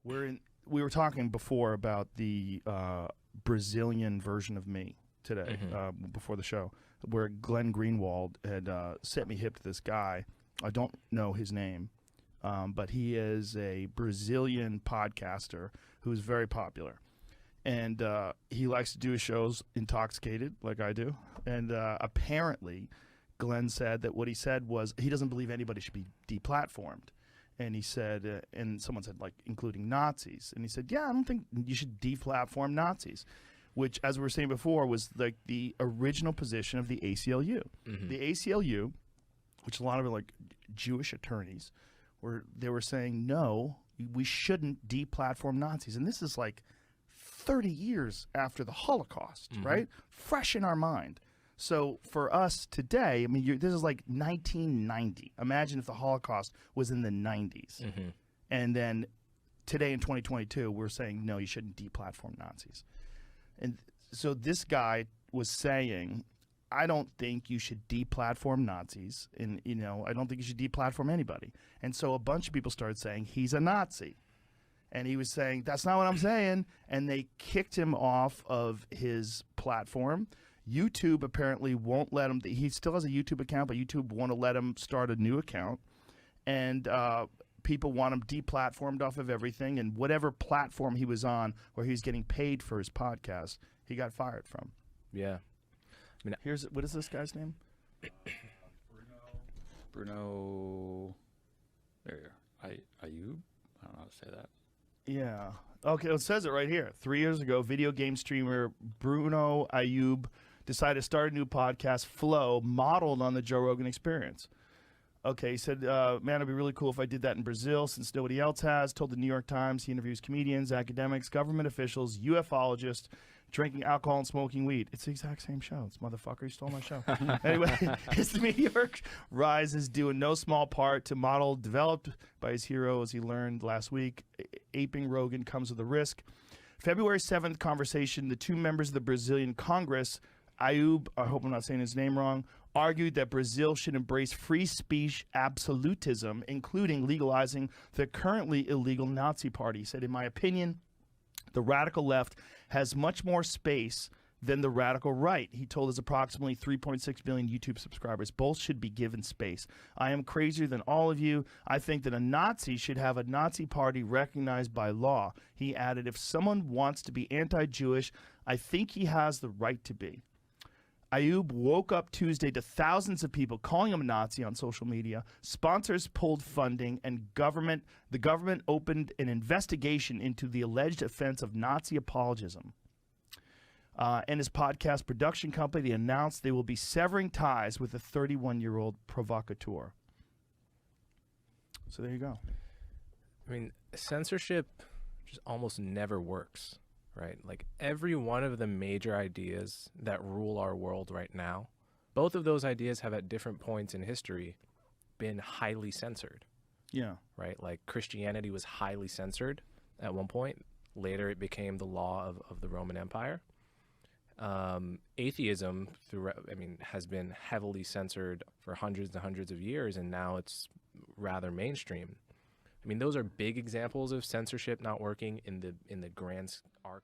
We were talking before about the Brazilian version of me today, before the show, where Glenn Greenwald had set me hip to this guy. I don't know his name, but he is a Brazilian podcaster who's very popular. And he likes to do his shows intoxicated, like I do. And apparently, Glenn said that what he said was he doesn't believe anybody should be deplatformed. And he said, and someone said, like, including Nazis. And he said, yeah, I don't think you should deplatform Nazis, which, as we were saying before, was like the original position of the ACLU. The ACLU, which a lot of like Jewish attorneys, they were saying, no, we shouldn't deplatform Nazis. And this is like 30 years after the Holocaust, right? Fresh in our mind. So for us today, I mean, this is like 1990. Imagine if the Holocaust was in the 90s. And then today in 2022, we're saying, no, you shouldn't deplatform Nazis. And so this guy was saying, I don't think you should deplatform Nazis. And, you know, I don't think you should deplatform anybody. And so a bunch of people started saying he's a Nazi. And he was saying, that's not what I'm saying. And they kicked him off of his platform. YouTube apparently won't let him. He still has a YouTube account, but YouTube won't let him start a new account. And people want him deplatformed off of everything. And whatever platform he was on where he was getting paid for his podcast, he got fired from. Yeah. I mean, what is this guy's name? Bruno. There you are. Ayub? I don't know how to say that. Yeah. Okay, it says it right here. 3 years ago, video game streamer Bruno Ayub decided to start a new podcast, Flow, modeled on the Joe Rogan Experience. Okay, he said, man, it'd be really cool if I did that in Brazil since nobody else has. Told the New York Times he interviews comedians, academics, government officials, ufologists, drinking alcohol and smoking weed. It's the exact same show. This motherfucker, he stole my show. Anyway, his meteoric rise is due in no small part to model developed by his hero, as he learned last week. Aping Rogan comes with a risk. February 7th conversation, the two members of the Brazilian Congress, Ayub, I hope I'm not saying his name wrong, argued that Brazil should embrace free speech absolutism, including legalizing the currently illegal Nazi party. He said, in my opinion, the radical left has much more space than the radical right. He told his approximately 3.6 million YouTube subscribers. Both should be given space. I am crazier than all of you. I think that a Nazi should have a Nazi party recognized by law. He added, if someone wants to be anti-Jewish, I think he has the right to be. Ayub woke up Tuesday to thousands of people calling him a Nazi on social media. Sponsors pulled funding, and the government opened an investigation into the alleged offense of Nazi apologism. And his podcast production company announced they will be severing ties with the 31-year-old provocateur. So there you go. I mean, censorship just almost never works. Right? Like every one of the major ideas that rule our world right now, both of those ideas have at different points in history been highly censored. Yeah. Right? Like Christianity was highly censored at one point. Later it became the law of the Roman Empire. Atheism has been heavily censored for hundreds and hundreds of years, and now it's rather mainstream. I mean, those are big examples of censorship not working in the grand arc.